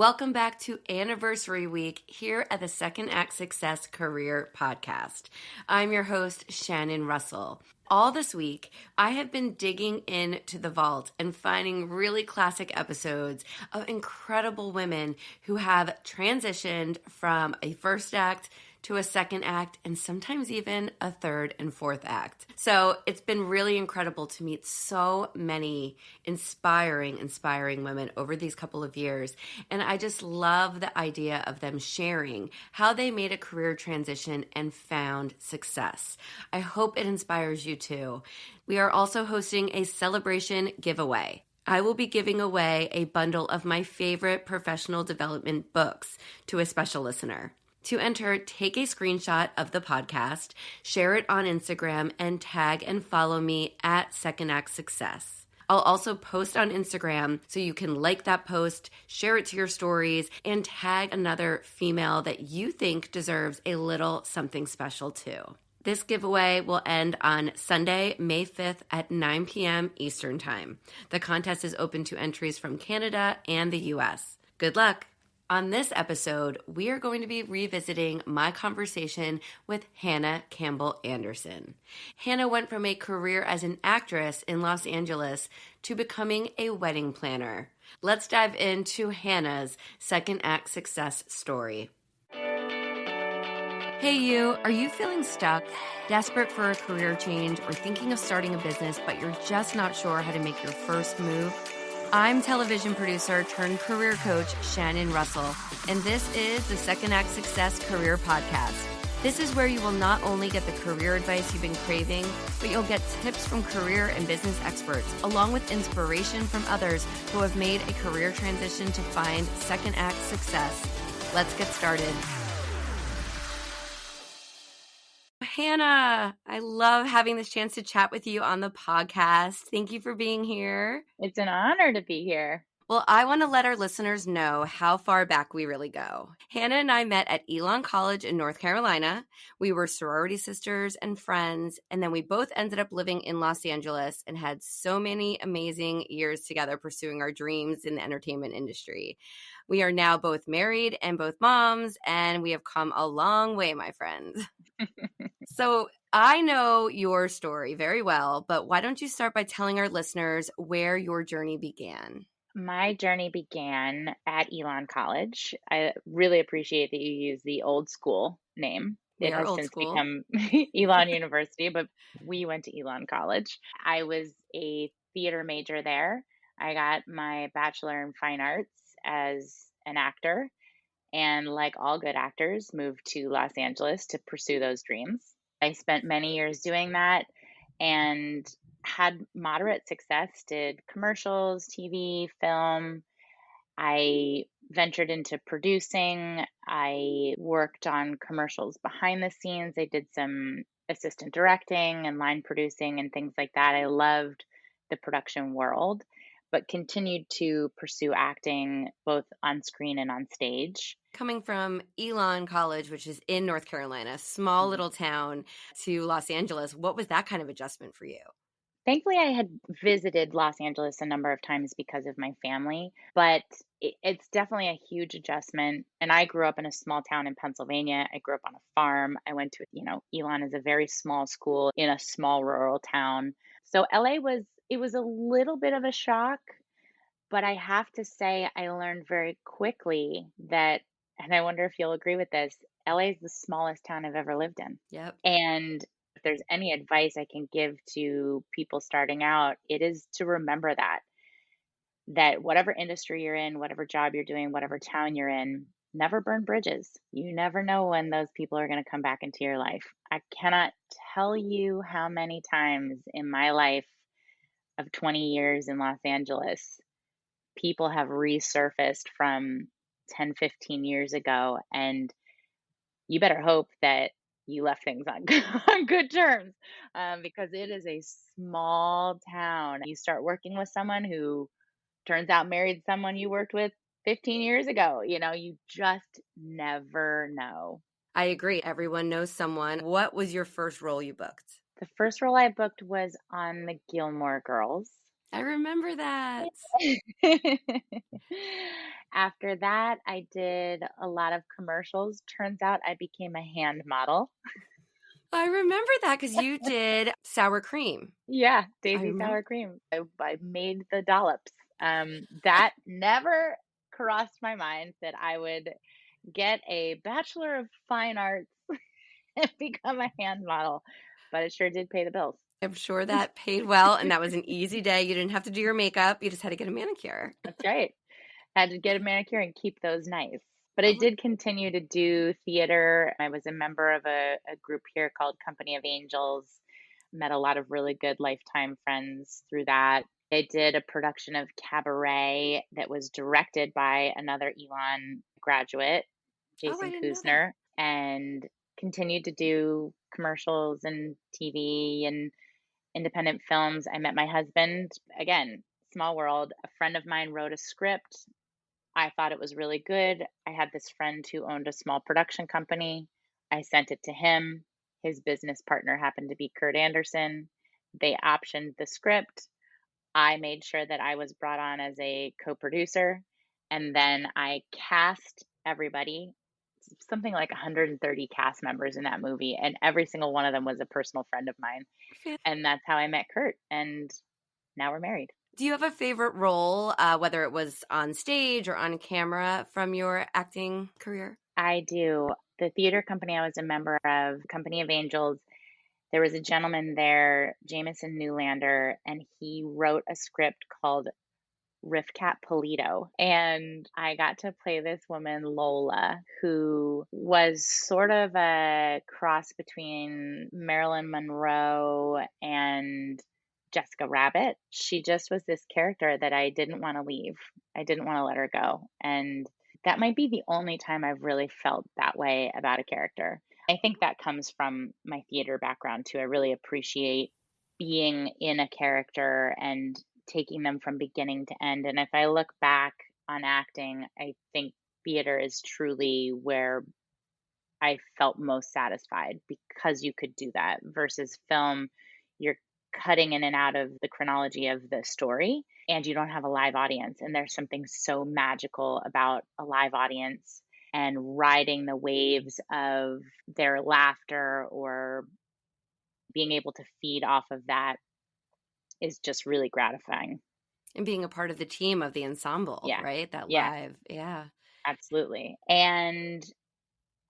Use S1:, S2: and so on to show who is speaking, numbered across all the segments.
S1: Welcome back to Anniversary Week here at the Second Act Success Career Podcast. I'm your host, Shannon Russell. All this week, I have been digging into the vault and finding really classic episodes of incredible women who have transitioned from a first act to a second act, and sometimes even a third and fourth act. So it's been really incredible to meet so many inspiring women over these couple of years. And I just love the idea of them sharing how they made a career transition and found success. I hope it inspires you too. We are also hosting a celebration giveaway. I will be giving away a bundle of my favorite professional development books to a special listener. To enter, take a screenshot of the podcast, share it on Instagram, and tag and follow me at Second Act Success. I'll also post on Instagram so you can like that post, share it to your stories, and tag another female that you think deserves a little something special too. This giveaway will end on Sunday, May 5th at 9 p.m. Eastern Time. The contest is open to entries from Canada and the U.S. Good luck! On this episode, we are going to be revisiting my conversation with Hannah Campbell Anderson. Hannah went from a career as an actress in Los Angeles to becoming a wedding planner. Let's dive into Hannah's second act success story. Hey you, are you feeling stuck, desperate for a career change, or thinking of starting a business, but you're just not sure how to make your first move? I'm television producer turned career coach Shannon Russell, and this is the Second Act Success Career Podcast. This is where you will not only get the career advice you've been craving, but you'll get tips from career and business experts, along with inspiration from others who have made a career transition to find second act success. Let's get started. Hannah, I love having this chance to chat with you on the podcast. Thank you for being here.
S2: It's an honor to be here.
S1: Well, I want to let our listeners know how far back we really go. Hannah and I met at Elon College in North Carolina. We were sorority sisters and friends, and then we both ended up living in Los Angeles and had so many amazing years together pursuing our dreams in the entertainment industry. We are now both married and both moms, and we have come a long way, my friends. So I know your story very well, but why don't you start by telling our listeners where your journey began?
S2: My journey began at Elon College. I really appreciate that you use the old school name. It has since become Elon University, but we went to Elon College. I was a theater major there. I got my bachelor in fine arts as an actor, and like all good actors, moved to Los Angeles to pursue those dreams. I spent many years doing that and had moderate success, did commercials, TV, film. I ventured into producing. I worked on commercials behind the scenes. I did some assistant directing and line producing and things like that. I loved the production world, but continued to pursue acting both on screen and on stage.
S1: Coming from Elon College, which is in North Carolina, small little town, to Los Angeles, what was that kind of adjustment for you?
S2: Thankfully, I had visited Los Angeles a number of times because of my family, but it's definitely a huge adjustment. And I grew up in a small town in Pennsylvania. I grew up on a farm. I went to, Elon is a very small school in a small rural town. So it was a little bit of a shock, but I have to say I learned very quickly that, and I wonder if you'll agree with this, LA is the smallest town I've ever lived in.
S1: Yep.
S2: And if there's any advice I can give to people starting out, it is to remember that whatever industry you're in, whatever job you're doing, whatever town you're in, never burn bridges. You never know when those people are going to come back into your life. I cannot tell you how many times in my life of 20 years in Los Angeles, people have resurfaced from 10, 15 years ago. And you better hope that you left things on good terms, because it is a small town. You start working with someone who turns out married someone you worked with 15 years ago. You just never know.
S1: I agree. Everyone knows someone. What was your first role you booked?
S2: The first role I booked was on the Gilmore Girls.
S1: I remember that.
S2: After that, I did a lot of commercials. Turns out I became a hand model.
S1: I remember that because you did sour cream.
S2: Yeah,
S1: I
S2: Daisy
S1: remember.
S2: sour cream. I made the dollops. That never crossed my mind that I would get a Bachelor of Fine Arts and become a hand model, but it sure did pay the bills.
S1: I'm sure that paid well, and that was an easy day. You didn't have to do your makeup. You just had to get a manicure.
S2: That's right. Had to get a manicure and keep those nice. But I
S1: Oh my,
S2: did continue to do theater. I was a member of a group here called Company of Angels. Met a lot of really good lifetime friends through that. I did a production of Cabaret that was directed by another Elon graduate,
S1: oh, I
S2: Jason
S1: didn't know that.
S2: Kuzner, and continued to do commercials and TV and independent films. I met my husband, again, small world. A friend of mine wrote a script. I thought it was really good. I had this friend who owned a small production company. I sent it to him. His business partner happened to be Kurt Anderson. They optioned the script. I made sure that I was brought on as a co producer. And then I cast everybody, something like 130 cast members in that movie. And every single one of them was a personal friend of mine. And that's how I met Kurt. And now we're married.
S1: Do you have a favorite role, whether it was on stage or on camera from your acting career?
S2: I do. The theater company I was a member of, Company of Angels, there was a gentleman there, Jameson Newlander, and he wrote a script called Riffcat Polito. And I got to play this woman, Lola, who was sort of a cross between Marilyn Monroe and Jessica Rabbit. She just was this character that I didn't want to leave. I didn't want to let her go. And that might be the only time I've really felt that way about a character. I think that comes from my theater background too. I really appreciate being in a character and taking them from beginning to end. And if I look back on acting, I think theater is truly where I felt most satisfied because you could do that versus film. You're cutting in and out of the chronology of the story and you don't have a live audience. And there's something so magical about a live audience and riding the waves of their laughter or being able to feed off of that is just really gratifying.
S1: And being a part of the team of the ensemble,
S2: Yeah.
S1: right? That
S2: Yeah,
S1: live, yeah.
S2: absolutely. And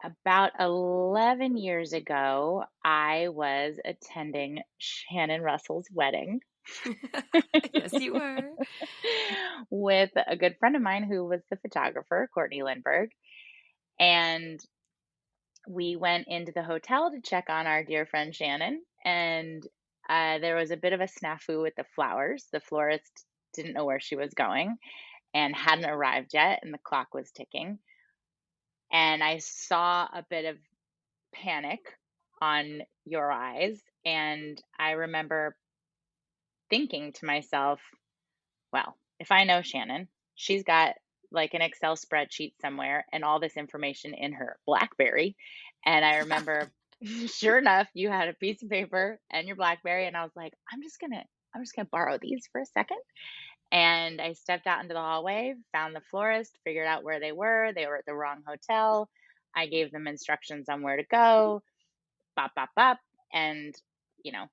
S2: about 11 years ago, I was attending Shannon Russell's wedding
S1: Yes, you were.
S2: with a good friend of mine who was the photographer, Courtney Lindbergh. And we went into the hotel to check on our dear friend Shannon. And there was a bit of a snafu with the flowers. The florist didn't know where she was going and hadn't arrived yet, and the clock was ticking. And I saw a bit of panic on your eyes. And I remember thinking to myself, well, if I know Shannon, she's got like an Excel spreadsheet somewhere and all this information in her Blackberry. And I remember, sure enough, you had a piece of paper and your Blackberry. And I was like, I'm just gonna borrow these for a second. And I stepped out into the hallway, found the florist, figured out where they were. They were at the wrong hotel. I gave them instructions on where to go, bop, bop, bop. And, you know,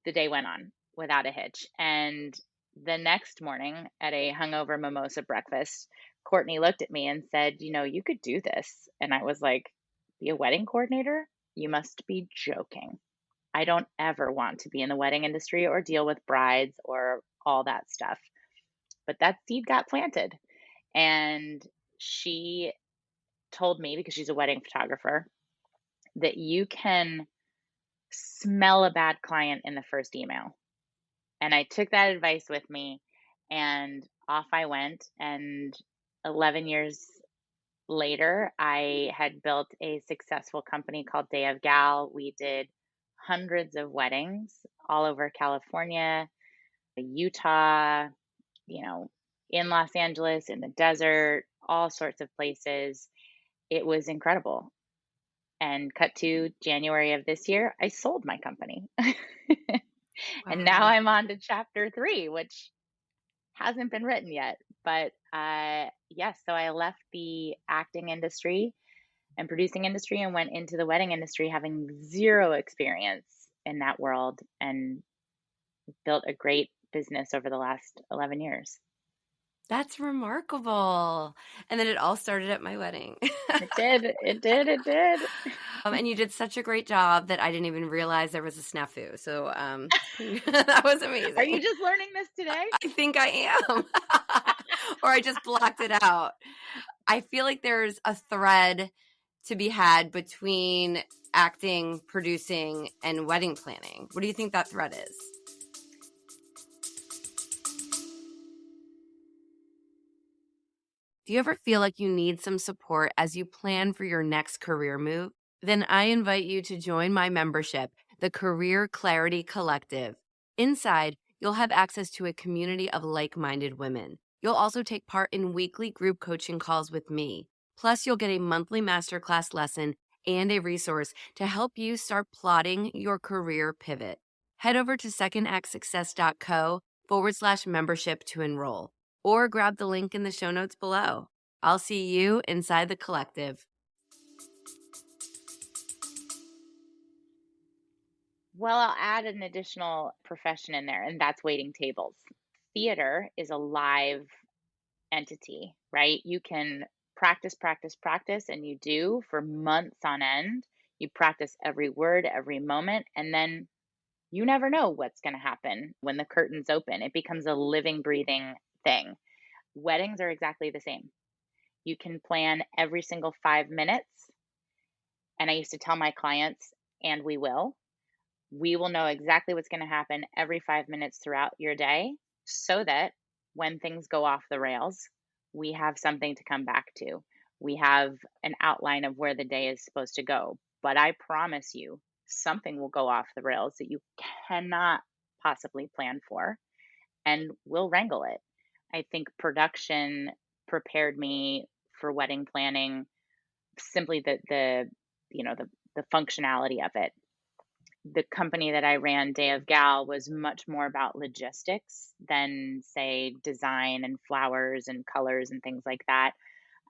S2: the day went on without a hitch. And the next morning at a hungover mimosa breakfast, Courtney looked at me and said, you could do this. And I was like, be a wedding coordinator? You must be joking. I don't ever want to be in the wedding industry or deal with brides or all that stuff. But that seed got planted. And she told me, because she's a wedding photographer, that you can smell a bad client in the first email. And I took that advice with me and off I went. And 11 years later, I had built a successful company called Day of Gal. We did hundreds of weddings all over California, Utah, in Los Angeles, in the desert, all sorts of places. It was incredible. And cut to January of this year, I sold my company. And now
S1: Wow.
S2: I'm on to chapter 3, which hasn't been written yet. But yes, so I left the acting industry and producing industry and went into the wedding industry having zero experience in that world and built a great business over the last 11 years.
S1: That's remarkable. And then it all started at my wedding.
S2: It did. It did. It did.
S1: And you did such a great job that I didn't even realize there was a snafu. So that was
S2: Are you
S1: amazing.
S2: just learning this today?
S1: I think I am. Or I just blocked it out. I feel like there's a thread to be had between acting, producing, and wedding planning. What do you think that thread is? Do you ever feel like you need some support as you plan for your next career move? Then I invite you to join my membership, the Career Clarity Collective. Inside, you'll have access to a community of like minded women. You'll also take part in weekly group coaching calls with me. Plus, you'll get a monthly masterclass lesson and a resource to help you start plotting your career pivot. Head over to secondactsuccess.co/membership to enroll, or grab the link in the show notes below. I'll see you inside the collective.
S2: Well, I'll add an additional profession in there, and that's waiting tables. Theater is a live entity, right? You can practice, practice, practice, and you do for months on end. You practice every word, every moment, and then you never know what's going to happen when the curtains open. It becomes a living, breathing thing. Weddings are exactly the same. You can plan every single 5 minutes. And I used to tell my clients, and we will know exactly what's going to happen every 5 minutes throughout your day so that when things go off the rails, we have something to come back to. We have an outline of where the day is supposed to go. But I promise you, something will go off the rails that you cannot possibly plan for, and we'll wrangle it. I think production prepared me for wedding planning, simply the functionality of it. The company that I ran, Day of Gal, was much more about logistics than, say, design and flowers and colors and things like that.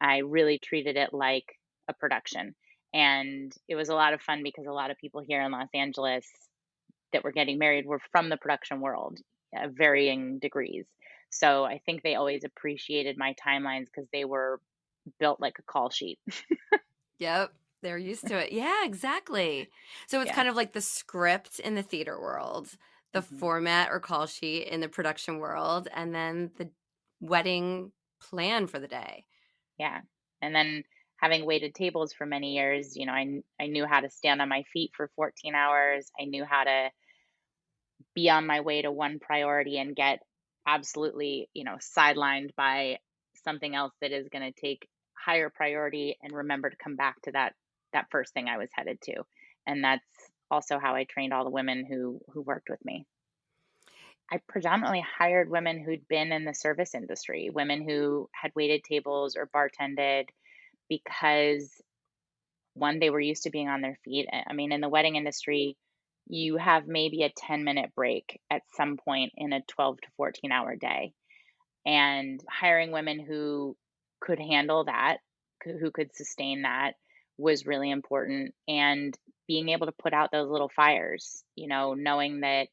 S2: I really treated it like a production. And it was a lot of fun because a lot of people here in Los Angeles that were getting married were from the production world, varying degrees. So I think they always appreciated my timelines because they were built like a call sheet.
S1: Yep, they're used to it. Yeah, exactly. So it's
S2: Yeah.
S1: kind of like the script in the theater world, the
S2: Hmm.
S1: format or call sheet in the production world, and then the wedding plan for the day.
S2: Yeah. And then having waited tables for many years, I knew how to stand on my feet for 14 hours. I knew how to be on my way to one priority and get absolutely, sidelined by something else that is going to take higher priority, and remember to come back to that first thing I was headed to. And that's also how I trained all the women who worked with me. I predominantly hired women who'd been in the service industry, women who had waited tables or bartended, because one, they were used to being on their feet. I mean, in the wedding industry, you have maybe a 10-minute break at some point in a 12 to 14-hour day. And hiring women who could handle that, who could sustain that, was really important. And being able to put out those little fires, knowing that,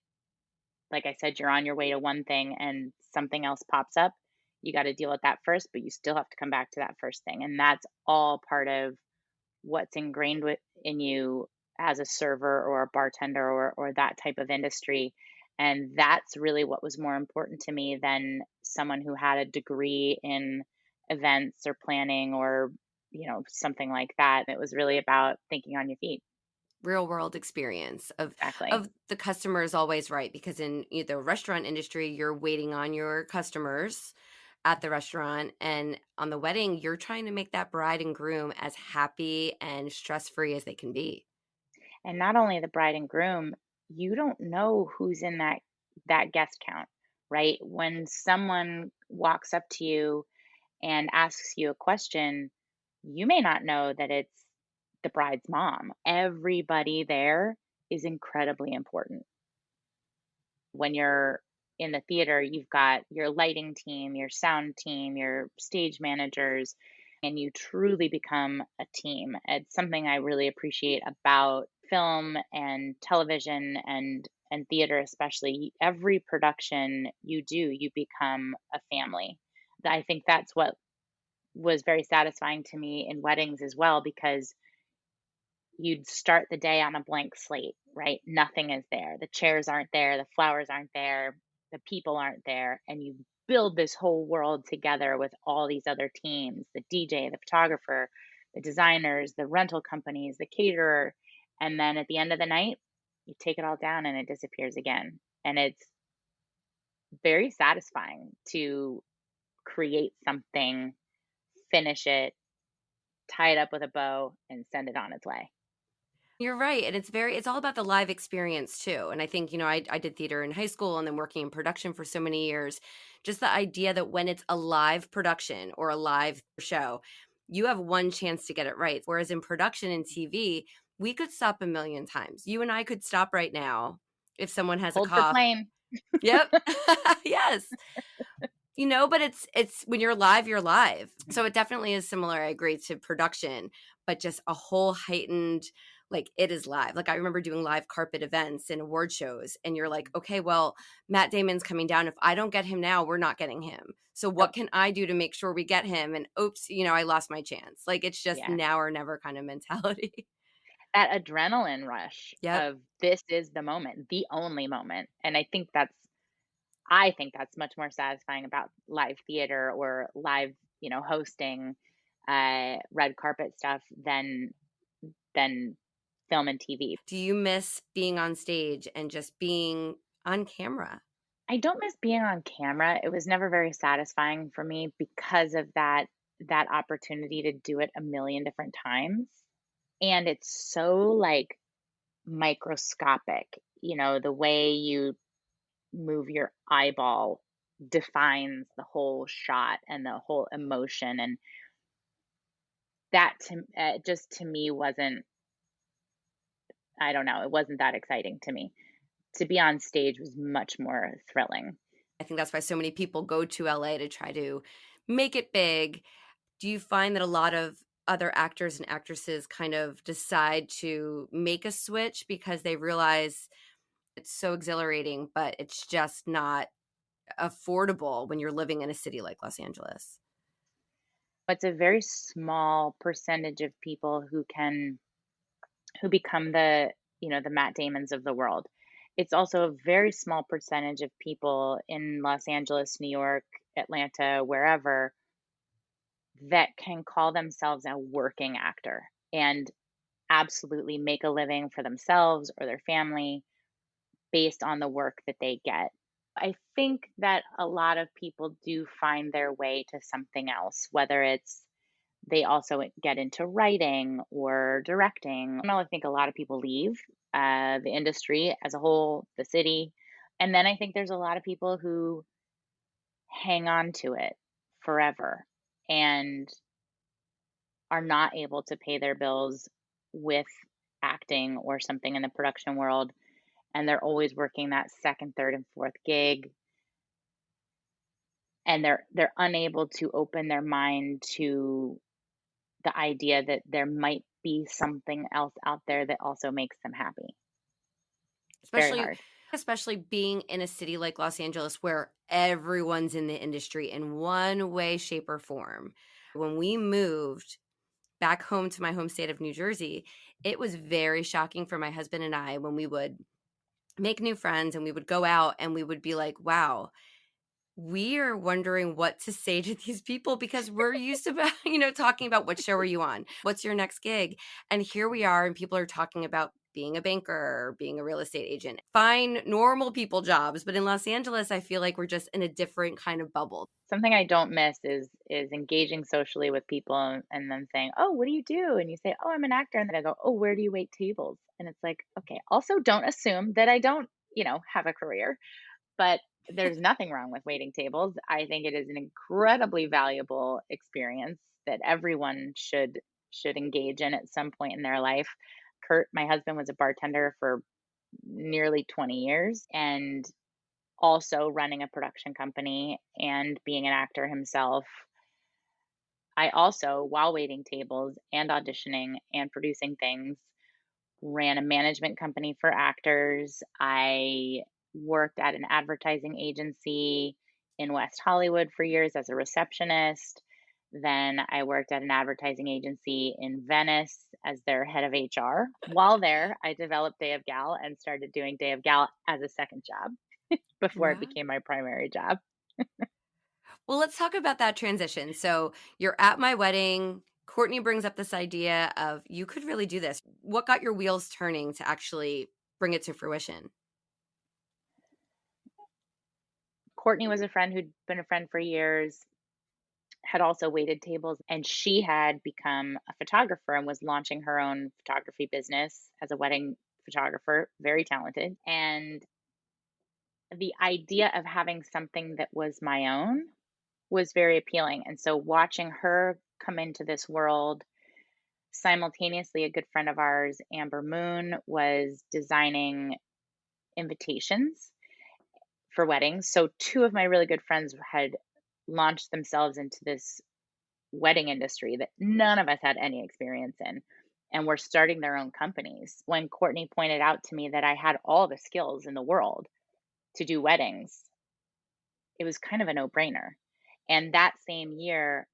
S2: like I said, you're on your way to one thing and something else pops up. You got to deal with that first, but you still have to come back to that first thing. And that's all part of what's ingrained in you as a server or a bartender, or that type of industry. And that's really what was more important to me than someone who had a degree in events or planning, or something like that. It was really about thinking on your feet.
S1: Real world experience
S2: Exactly.
S1: of the customer is always right, because in the restaurant industry, you're waiting on your customers at the restaurant, and on the wedding, you're trying to make that bride and groom as happy and stress-free as they can be.
S2: And not only the bride and groom, you don't know who's in that guest count, right? When someone walks up to you and asks you a question, you may not know that it's the bride's mom. Everybody there is incredibly important. When you're in the theater, you've got your lighting team, your sound team, your stage managers, and you truly become a team. It's something I really appreciate about film and television and theater especially. Every production you do, you become a family. I think that's what was very satisfying to me in weddings as well, because you'd start the day on a blank slate, right? Nothing is there. The chairs aren't there, the flowers aren't there, the people aren't there, and you build this whole world together with all these other teams, the DJ, the photographer, the designers, the rental companies, the caterer, and then at the end of the night, you take it all down and it disappears again. And it's very satisfying to create something, finish it, tie it up with a bow, and send it on its way.
S1: You're right, and it's all about the live experience too, and I think, I did theater in high school and then working in production for so many years. Just the idea that when it's a live production or a live show, you have one chance to get it right, whereas in production and TV, we could stop a million times. You and I could stop right now if someone has a
S2: Hold for
S1: cough.
S2: plane.
S1: Yep. Yes. But it's when you're live, you're live. So it definitely is similar, I agree, to production, but just a whole heightened, like, it is live. Like, I remember doing live carpet events and award shows, and you're like, okay, well, Matt Damon's coming down. If I don't get him now, we're not getting him. So what
S2: Nope.
S1: can I do to make sure we get him? And oops, I lost my chance. Like, it's just
S2: Yeah.
S1: now or never kind of mentality.
S2: That adrenaline rush
S1: Yep.
S2: of this is the moment, the only moment. And I think that's much more satisfying about live theater or live, hosting red carpet stuff than film and TV.
S1: Do you miss being on stage and just being on camera?
S2: I don't miss being on camera. It was never very satisfying for me because of that opportunity to do it a million different times. And it's so like microscopic, the way you move your eyeball defines the whole shot and the whole emotion, and that just to me wasn't, I don't know, it wasn't that exciting to me. To be on stage was much more thrilling.
S1: I think that's why so many people go to LA to try to make it big. Do you find that a lot of other actors and actresses kind of decide to make a switch because they realize it's so exhilarating, but it's just not affordable when you're living in a city like Los Angeles?
S2: It's a very small percentage of people who become the Matt Damons of the world. It's also a very small percentage of people in Los Angeles, New York, Atlanta, wherever, that can call themselves a working actor and absolutely make a living for themselves or their family based on the work that they get. I think that a lot of people do find their way to something else, whether it's they also get into writing or directing. I think a lot of people leave the industry as a whole, the city. And then I think there's a lot of people who hang on to it forever and are not able to pay their bills with acting or something in the production world. And they're always working that second, third, and fourth gig. And they're unable to open their mind to the idea that there might be something else out there that also makes them happy. It's very
S1: Especially
S2: hard.
S1: especially being in a city like Los Angeles where everyone's in the industry in one way, shape, or form. When we moved back home to my home state of New Jersey, it was very shocking for my husband and I when we would make new friends and we would go out and we would be like, wow, we are wondering what to say to these people because we're used to, talking about what show are you on? What's your next gig? And here we are, and people are talking about being a banker or being a real estate agent. Fine, normal people jobs. But in Los Angeles, I feel like we're just in a different kind of bubble.
S2: Something I don't miss is engaging socially with people and then saying, "Oh, what do you do?" And you say, "Oh, I'm an actor." And then I go, "Oh, where do you wait tables?" And it's like, okay, also don't assume that I don't, have a career, but there's nothing wrong with waiting tables. I think it is an incredibly valuable experience that everyone should engage in at some point in their life. Kurt, my husband, was a bartender for nearly 20 years, and also running a production company and being an actor himself. I also, while waiting tables and auditioning and producing things, ran a management company for actors. I worked at an advertising agency in West Hollywood for years as a receptionist. Then I worked at an advertising agency in Venice as their head of HR. While there, I developed Day of Gal and started doing Day of Gal as a second job before it
S1: Wow.
S2: became my primary job.
S1: Well, let's talk about that transition. So you're at my wedding. Courtney brings up this idea of you could really do this. What got your wheels turning to actually bring it to fruition?
S2: Courtney was a friend who'd been a friend for years, had also waited tables, and she had become a photographer and was launching her own photography business as a wedding photographer, very talented. And the idea of having something that was my own was very appealing. And so watching her come into this world simultaneously, a good friend of ours, Amber Moon, was designing invitations for weddings. So two of my really good friends had launched themselves into this wedding industry that none of us had any experience in, and were starting their own companies. When Courtney pointed out to me that I had all the skills in the world to do weddings, it was kind of a no-brainer. And that same year,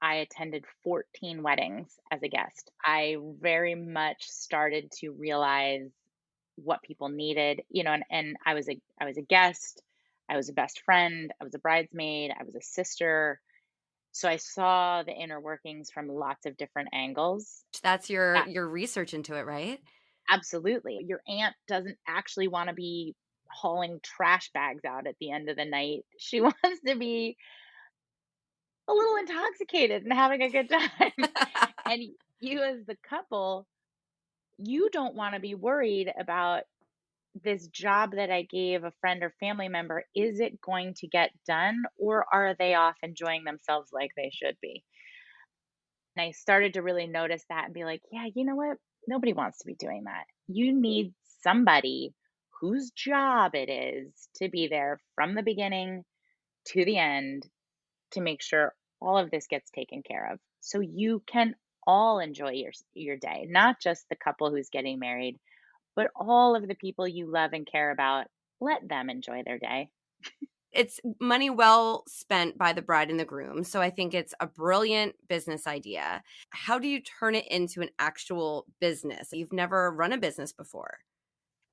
S2: I attended 14 weddings as a guest. I very much started to realize what people needed, and I was a guest, I was a best friend, I was a bridesmaid, I was a sister. So I saw the inner workings from lots of different angles.
S1: That's your
S2: That
S1: your research into it, right?
S2: absolutely. Your aunt doesn't actually want to be hauling trash bags out at the end of the night. She wants to be a little intoxicated and having a good time. And you, as the couple, you don't want to be worried about this job that I gave a friend or family member. Is it going to get done, or are they off enjoying themselves like they should be? And I started to really notice that and be like, yeah, you know what? Nobody wants to be doing that. You need somebody whose job it is to be there from the beginning to the end to make sure all of this gets taken care of. So you can all enjoy your day, not just the couple who's getting married, but all of the people you love and care about. Let them enjoy their day.
S1: It's money well spent by the bride and the groom. So I think it's a brilliant business idea. How do you turn it into an actual business? You've never run a business before.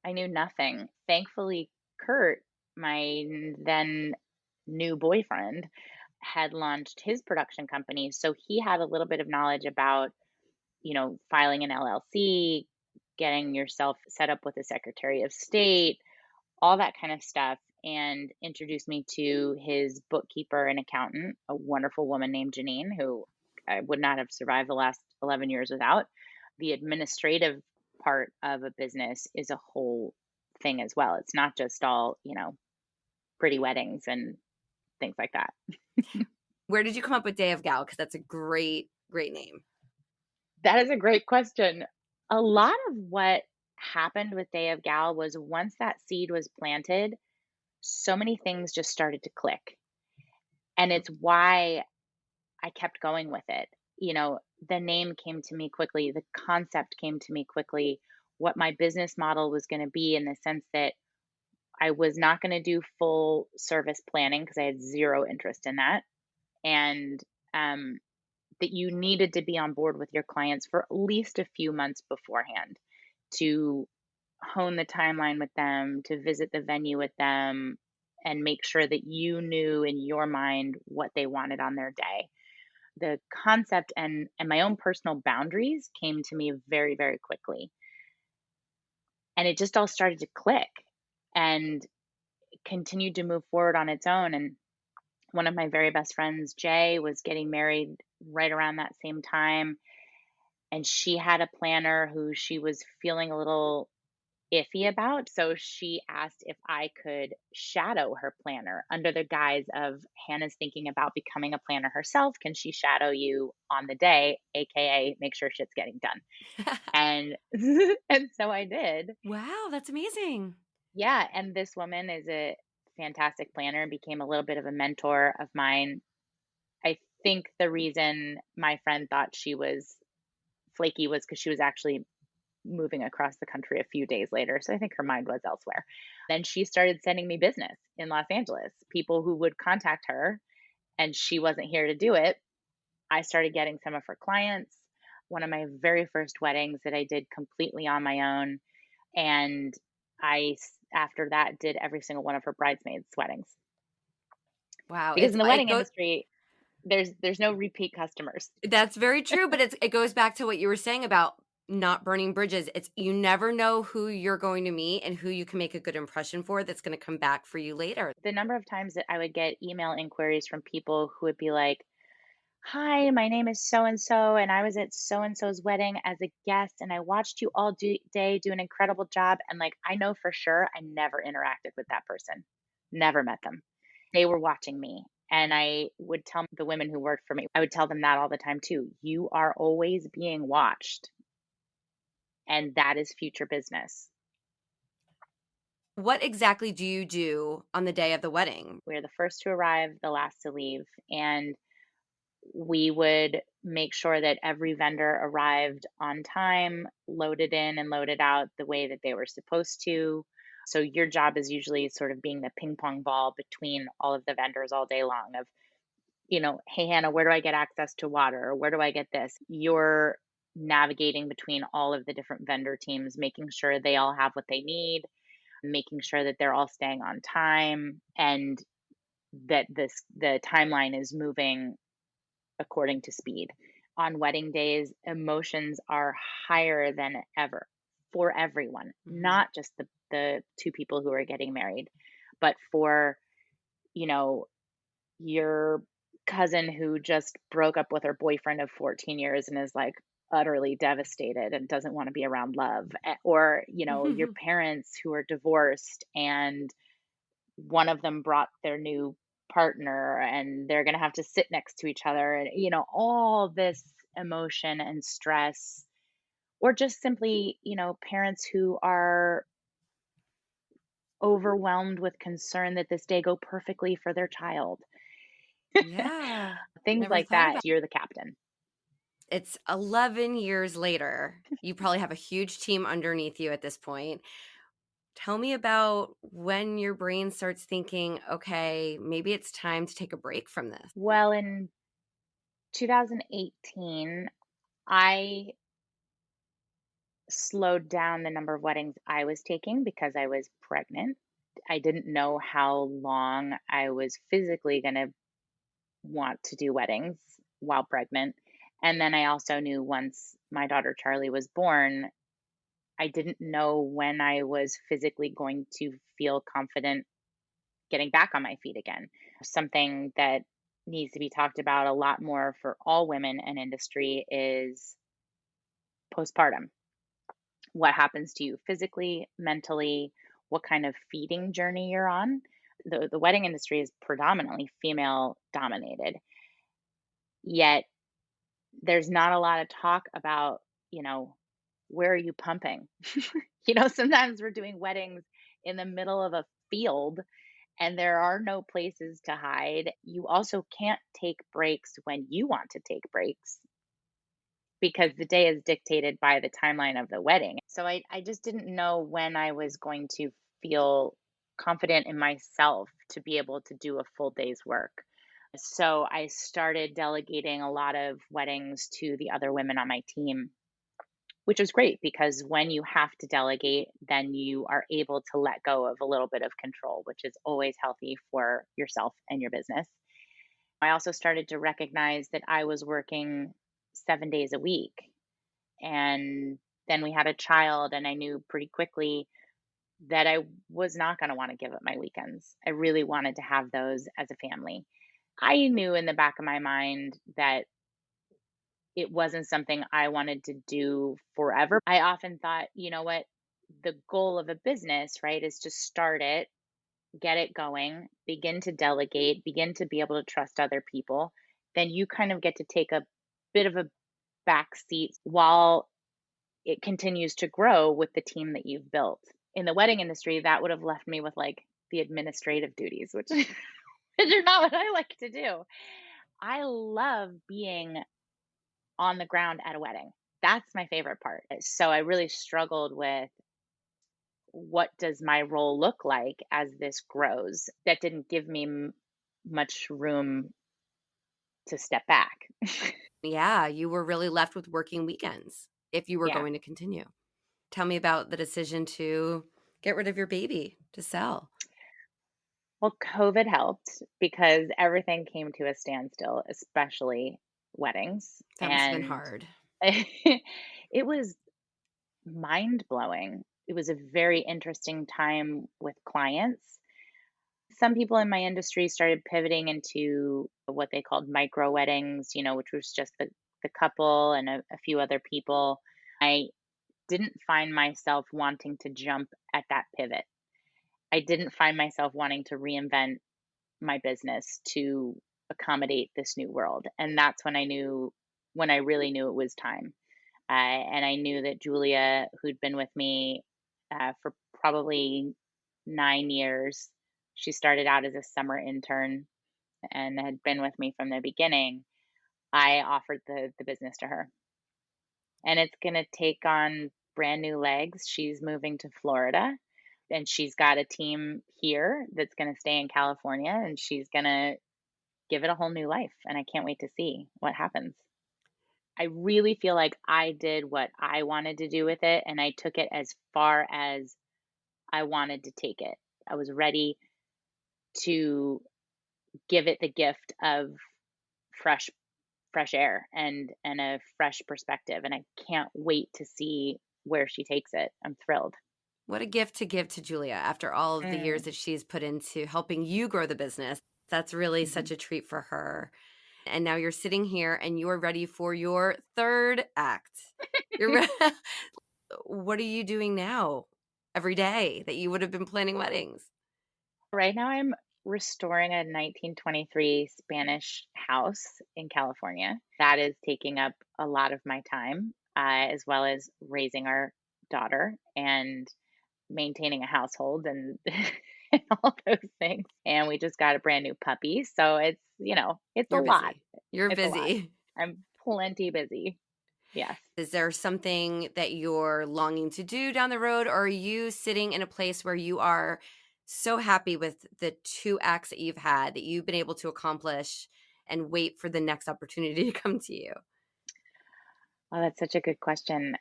S2: I knew nothing. Thankfully, Kurt, my then new boyfriend, had launched his production company. So he had a little bit of knowledge about, filing an LLC, getting yourself set up with a Secretary of State, all that kind of stuff, and introduced me to his bookkeeper and accountant, a wonderful woman named Janine, who I would not have survived the last 11 years without. The administrative part of a business is a whole thing as well. It's not just all, pretty weddings and things like that.
S1: Where did you come up with Day of Gal? Because that's a great, great name.
S2: That is a great question. A lot of what happened with Day of Gal was once that seed was planted, so many things just started to click. And it's why I kept going with it. The name came to me quickly, the concept came to me quickly, what my business model was going to be, in the sense that I was not going to do full service planning because I had zero interest in that. And that you needed to be on board with your clients for at least a few months beforehand to hone the timeline with them, to visit the venue with them, and make sure that you knew in your mind what they wanted on their day. The concept and my own personal boundaries came to me very, very quickly. And it just all started to click and continued to move forward on its own. And one of my very best friends, Jay, was getting married right around that same time. And she had a planner who she was feeling a little iffy about. So she asked if I could shadow her planner under the guise of Hannah's thinking about becoming a planner herself. Can she shadow you on the day, AKA make sure shit's getting done? And and so I did.
S1: Wow, that's amazing.
S2: Yeah, and this woman fantastic planner and became a little bit of a mentor of mine. I think the reason my friend thought she was flaky was because she was actually moving across the country a few days later. So I think her mind was elsewhere. Then she started sending me business in Los Angeles, people who would contact her, and she wasn't here to do it. I started getting some of her clients. One of my very first weddings that I did completely on my own. And after that, did every single one of her bridesmaids' weddings.
S1: Wow.
S2: Because
S1: It's
S2: in the
S1: it
S2: wedding
S1: goes
S2: industry, there's no repeat customers.
S1: That's very true, but it goes back to what you were saying about not burning bridges. It's you never know who you're going to meet and who you can make a good impression for that's going to come back for you later.
S2: The number of times that I would get email inquiries from people who would be like, "Hi, my name is so and so, and I was at so and so's wedding as a guest, and I watched you all day do an incredible job." And like, I know for sure I never interacted with that person, never met them. They were watching me. And I would tell the women who worked for me, I would tell them that all the time too. You are always being watched, and that is future business.
S1: What exactly do you do on the day of the wedding?
S2: We're the first to arrive, the last to leave. And we would make sure that every vendor arrived on time, loaded in and loaded out the way that they were supposed to. So your job is usually sort of being the ping pong ball between all of the vendors all day long of, hey, Hannah, where do I get access to water? Or where do I get this? You're navigating between all of the different vendor teams, making sure they all have what they need, making sure that they're all staying on time and that the timeline is moving according to speed. On wedding days, emotions are higher than ever for everyone, not just the two people who are getting married, but for, you know, your cousin who just broke up with her boyfriend of 14 years and is like utterly devastated and doesn't want to be around love, or, your parents who are divorced and one of them brought their new partner and they're going to have to sit next to each other and all this emotion and stress, or just simply parents who are overwhelmed with concern that this day go perfectly for their child.
S1: Yeah.
S2: Things
S1: Never
S2: like
S1: thought
S2: that.
S1: about
S2: You're the captain.
S1: It's 11 years later. You probably have a huge team underneath you at this point. Tell me about when your brain starts thinking, okay, maybe it's time to take a break from this.
S2: Well, in 2018, I slowed down the number of weddings I was taking because I was pregnant. I didn't know how long I was physically going to want to do weddings while pregnant. And then I also knew once my daughter Charlie was born, I didn't know when I was physically going to feel confident getting back on my feet again. Something that needs to be talked about a lot more for all women in industry is postpartum. What happens to you physically, mentally, what kind of feeding journey you're on. The wedding industry is predominantly female dominated, yet there's not a lot of talk about, where are you pumping? Sometimes we're doing weddings in the middle of a field and there are no places to hide. You also can't take breaks when you want to take breaks because the day is dictated by the timeline of the wedding. So I just didn't know when I was going to feel confident in myself to be able to do a full day's work. So I started delegating a lot of weddings to the other women on my team, which was great because when you have to delegate, then you are able to let go of a little bit of control, which is always healthy for yourself and your business. I also started to recognize that I was working 7 days a week. And then we had a child, and I knew pretty quickly that I was not going to want to give up my weekends. I really wanted to have those as a family. I knew in the back of my mind that it wasn't something I wanted to do forever. I often thought, you know what? The goal of a business, right, is to start it, get it going, begin to delegate, begin to be able to trust other people. Then you kind of get to take a bit of a back seat while it continues to grow with the team that you've built. In the wedding industry, that would have left me with like the administrative duties, which which are not what I like to do. I love being on the ground at a wedding. That's my favorite part. So I really struggled with what does my role look like as this grows. That didn't give me much room to step back.
S1: Yeah, you were really left with working weekends if you were
S2: Yeah.
S1: going to continue. Tell me about the decision to get rid of your baby to sell.
S2: Well, COVID helped because everything came to a standstill, especially weddings.
S1: That must have been
S2: And
S1: hard.
S2: it was mind blowing. It was a very interesting time with clients. Some people in my industry started pivoting into what they called micro weddings, which was just the couple and a few other people. I didn't find myself wanting to jump at that pivot. I didn't find myself wanting to reinvent my business to accommodate this new world. And that's when I really knew it was time. And I knew that Julia, who'd been with me for probably 9 years, she started out as a summer intern and had been with me from the beginning. I offered the business to her, and it's going to take on brand new legs. She's moving to Florida, and she's got a team here that's going to stay in California, and she's going to give it a whole new life. And I can't wait to see what happens. I really feel like I did what I wanted to do with it, and I took it as far as I wanted to take it. I was ready to give it the gift of fresh fresh air and a fresh perspective, and I can't wait to see where she takes it. I'm thrilled.
S1: What a gift to give to Julia after all of the years
S2: Mm,
S1: that she's put into helping you grow the business. That's really
S2: mhm.
S1: such a treat for her. And now you're sitting here and you're ready for your third act. You're what are you doing now every day that you would have been planning weddings?
S2: Right now I'm restoring a 1923 Spanish house in California. That is taking up a lot of my time, as well as raising our daughter and maintaining a household and and all those things. And we just got a brand new puppy, so it's a
S1: You're
S2: lot.
S1: busy. You're
S2: It's a lot.
S1: busy.
S2: I'm plenty busy. Yes.
S1: Is there something that you're longing to do down the road, or are you sitting in a place where you are so happy with the two acts that you've had that you've been able to accomplish and wait for the next opportunity to come to you?
S2: Oh, that's such a good question.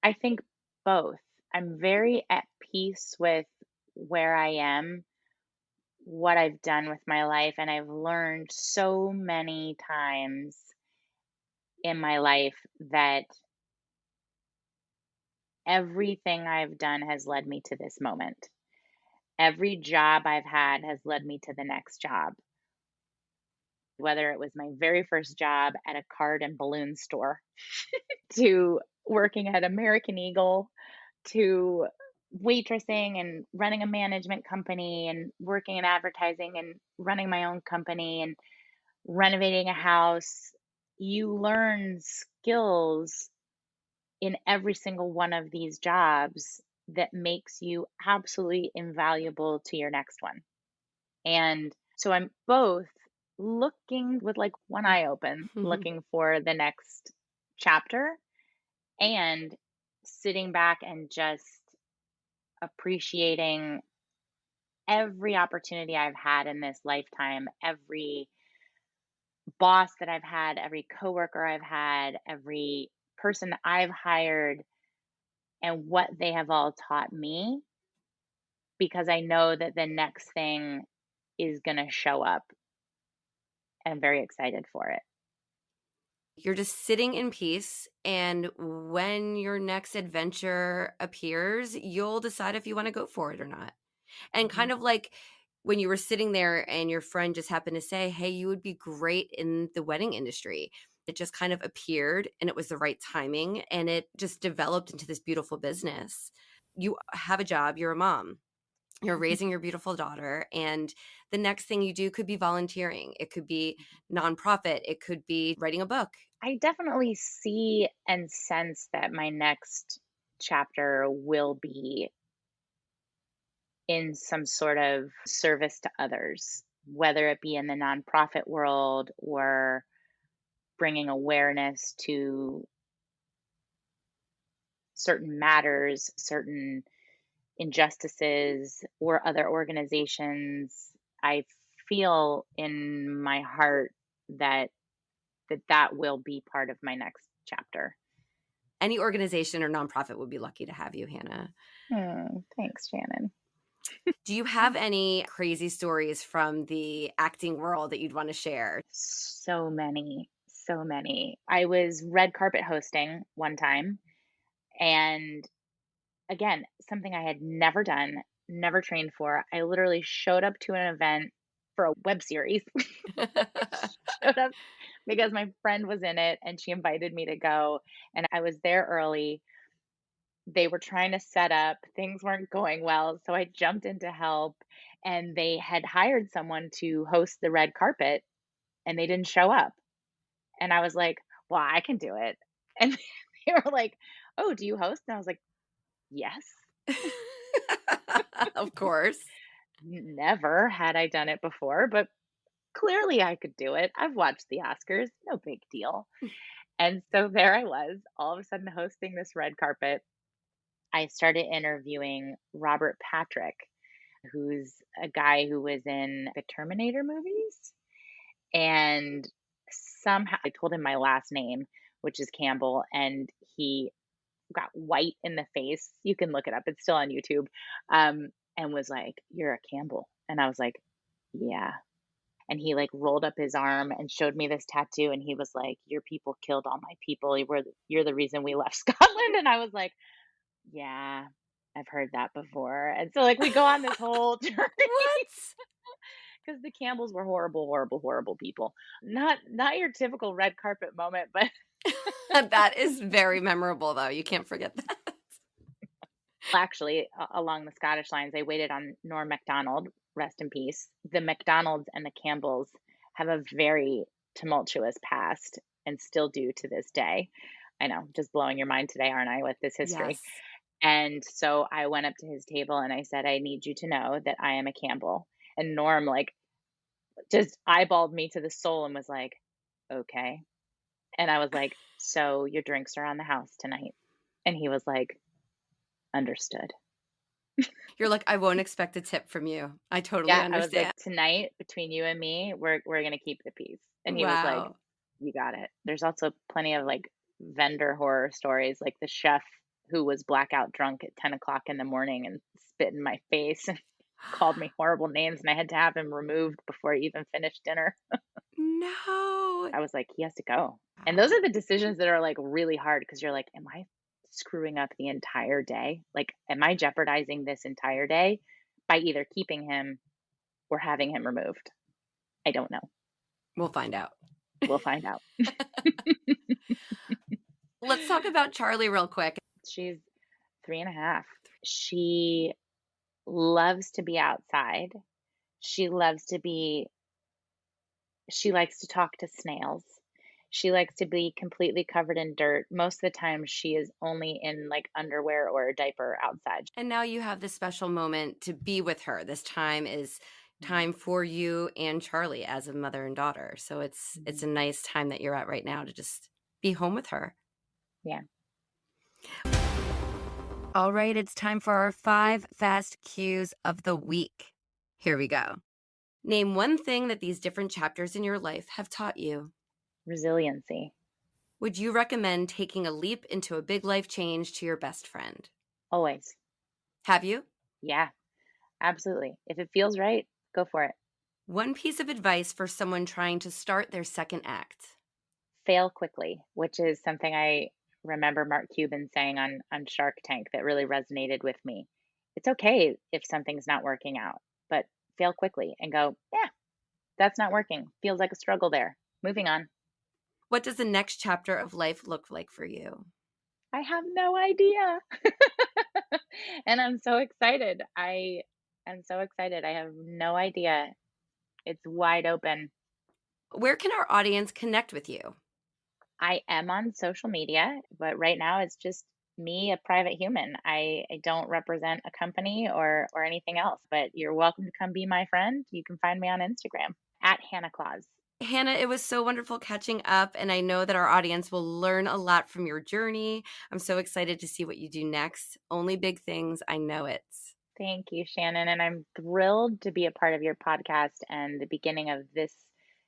S2: I think both. I'm very at peace with where I am, what I've done with my life, and I've learned so many times in my life that everything I've done has led me to this moment. Every job I've had has led me to the next job, whether it was my very first job at a card and balloon store to working at American Eagle to waitressing and running a management company and working in advertising and running my own company and renovating a house. You learn skills in every single one of these jobs that makes you absolutely invaluable to your next one. And so I'm both looking with like one eye open, looking for the next chapter and sitting back and just appreciating every opportunity I've had in this lifetime, every boss that I've had, every coworker I've had, every person that I've hired, and what they have all taught me, because I know that the next thing is going to show up. And I'm very excited for it.
S1: You're just sitting in peace, and when your next adventure appears, you'll decide if you want to go for it or not. And
S2: Mhm.
S1: kind of like when you were sitting there and your friend just happened to say, "Hey, you would be great in the wedding industry." It just kind of appeared and it was the right timing and it just developed into this beautiful business. You have a job, you're a mom. You're raising your beautiful daughter, and the next thing you do could be volunteering. It could be nonprofit. It could be writing a book.
S2: I definitely see and sense that my next chapter will be in some sort of service to others, whether it be in the nonprofit world or bringing awareness to certain matters, certain injustices, or other organizations. I feel in my heart that that will be part of my next chapter.
S1: Any organization or nonprofit would be lucky to have you, Hannah.
S2: Thanks, Shannon.
S1: Do you have any crazy stories from the acting world that you'd want to share?
S2: So many, so many. I was red carpet hosting one time, and again, something I had never done, never trained for. I literally showed up to an event for a web series. Showed up because my friend was in it and she invited me to go, and I was there early. They were trying to set up, things weren't going well, so I jumped in to help, and they had hired someone to host the red carpet, and they didn't show up. And I was like, "Well, I can do it." And they were like, "Oh, do you host?" And I was like, "Yes."
S1: Of course.
S2: Never had I done it before, but clearly I could do it. I've watched the Oscars, no big deal. And so there I was, all of a sudden hosting this red carpet. I started interviewing Robert Patrick, who's a guy who was in the Terminator movies. And somehow I told him my last name, which is Campbell, and he got white in the face. You can look it up, it's still on YouTube. And was like, "You're a Campbell." And I was like, "Yeah." And he like rolled up his arm and showed me this tattoo, and he was like, "Your people killed all my people. You're the reason we left Scotland." And I was like, "Yeah, I've heard that before." And so like we go on this whole journey
S1: What?
S2: because the Campbells were horrible, horrible, horrible people. Not your typical red carpet moment, but
S1: That is very memorable, though. You can't forget that.
S2: actually along the Scottish lines, I waited on Norm Macdonald, rest in peace. The Macdonalds and the Campbells have a very tumultuous past and still do to this day. I know, just blowing your mind today, aren't I, with this history?
S1: Yes.
S2: And so I went up to his table and I said, "I need you to know that I am a Campbell." And Norm, like, just eyeballed me to the soul and was like, "Okay." And I was like, "So your drinks are on the house tonight?" And he was like, "Understood."
S1: You're like, I won't expect a tip from you. I totally
S2: Yeah, I was like,
S1: understand.
S2: "Tonight, between you and me, we're gonna keep the peace." And he was like,
S1: Wow.
S2: "You got it." There's also plenty of like vendor horror stories, like the chef who was blackout drunk at 10 o'clock in the morning and spit in my face and called me horrible names, and I had to have him removed before he even finished dinner.
S1: No.
S2: I was like, "He has to go." And those
S1: Wow.
S2: are the decisions that are like really hard because you're like, "Am I screwing up the entire day? Like, am I jeopardizing this entire day by either keeping him or having him removed?" I don't know.
S1: We'll find out.
S2: We'll find out.
S1: Let's talk about Charlie real quick.
S2: She's 3.5. She loves to be outside. She loves to be she likes to talk to snails. She likes to be completely covered in dirt. Most of the time, she is only in like underwear or a diaper outside.
S1: And now you have this special moment to be with her. This time is
S2: Mhm,
S1: time for you and Charlie as a mother and daughter. So it's
S2: mhm.
S1: a nice time that you're at right now to just be home with her.
S2: Yeah.
S1: All right, it's time for our 5 fast cues of the week. Here we go. Name one thing that these different chapters in your life have taught you.
S2: Resiliency.
S1: Would you recommend taking a leap into a big life change to your best friend?
S2: Always.
S1: Have you?
S2: Yeah, absolutely. If it feels right, go for it.
S1: One piece of advice for someone trying to start their second act.
S2: Fail quickly, which is something I remember Mark Cuban saying on Shark Tank that really resonated with me. It's okay if something's not working out, but fail quickly and go, "Yeah, that's not working. Feels like a struggle there. Moving on."
S1: What does the next chapter of life look like for you?
S2: I have no idea. And I'm so excited. I am so excited. I have no idea. It's wide open.
S1: Where can our audience connect with you?
S2: I am on social media, but right now it's just me, a private human. I don't represent a company or anything else, but you're welcome to come be my friend. You can find me on Instagram at Hannah Claus.
S1: Hannah, it was so wonderful catching up, and I know that our audience will learn a lot from your journey. I'm so excited to see what you do next. Only big things, I know it.
S2: Thank you, Shannon. And I'm thrilled to be a part of your podcast and the beginning of this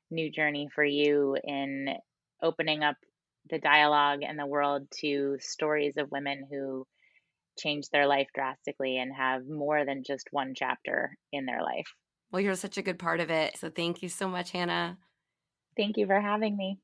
S2: new journey for you in opening up the dialogue and the world to stories of women who change their life drastically and have more than just one chapter in their life.
S1: Well, you're such a good part of it. So thank you so much, Hannah.
S2: Thank you for having me.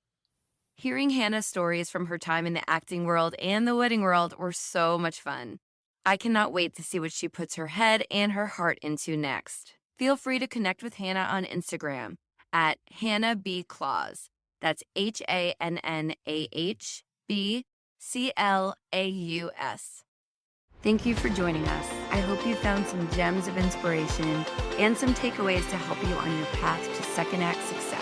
S1: Hearing Hannah's stories from her time in the acting world and the wedding world were so much fun. I cannot wait to see what she puts her head and her heart into next. Feel free to connect with Hannah on Instagram at Hannah B. Claus. That's HANNAHBCLAUS. Thank you for joining us. I hope you found some gems of inspiration and some takeaways to help you on your path to second act success.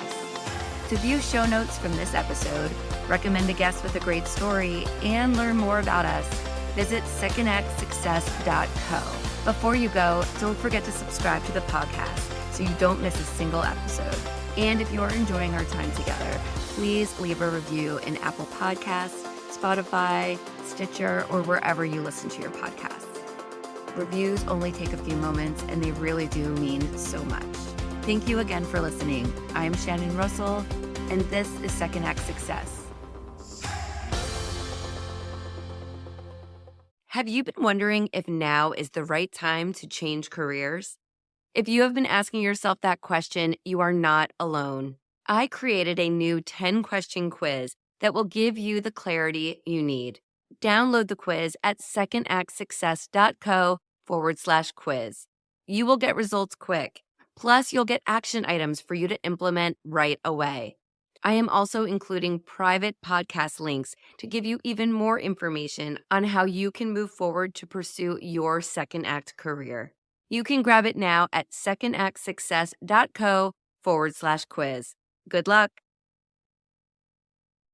S1: To view show notes from this episode, recommend a guest with a great story, and learn more about us, visit secondactsuccess.co. Before you go, don't forget to subscribe to the podcast so you don't miss a single episode. And if you are enjoying our time together, please leave a review in Apple Podcasts, Spotify, Stitcher, or wherever you listen to your podcasts. Reviews only take a few moments, and they really do mean so much. Thank you again for listening. I am Shannon Russell, and this is Second Act Success. Have you been wondering if now is the right time to change careers? If you have been asking yourself that question, you are not alone. I created a new 10-question quiz that will give you the clarity you need. Download the quiz at secondactsuccess.co/quiz. You will get results quick. Plus, you'll get action items for you to implement right away. I am also including private podcast links to give you even more information on how you can move forward to pursue your second act career. You can grab it now at secondactsuccess.co/quiz. Good luck.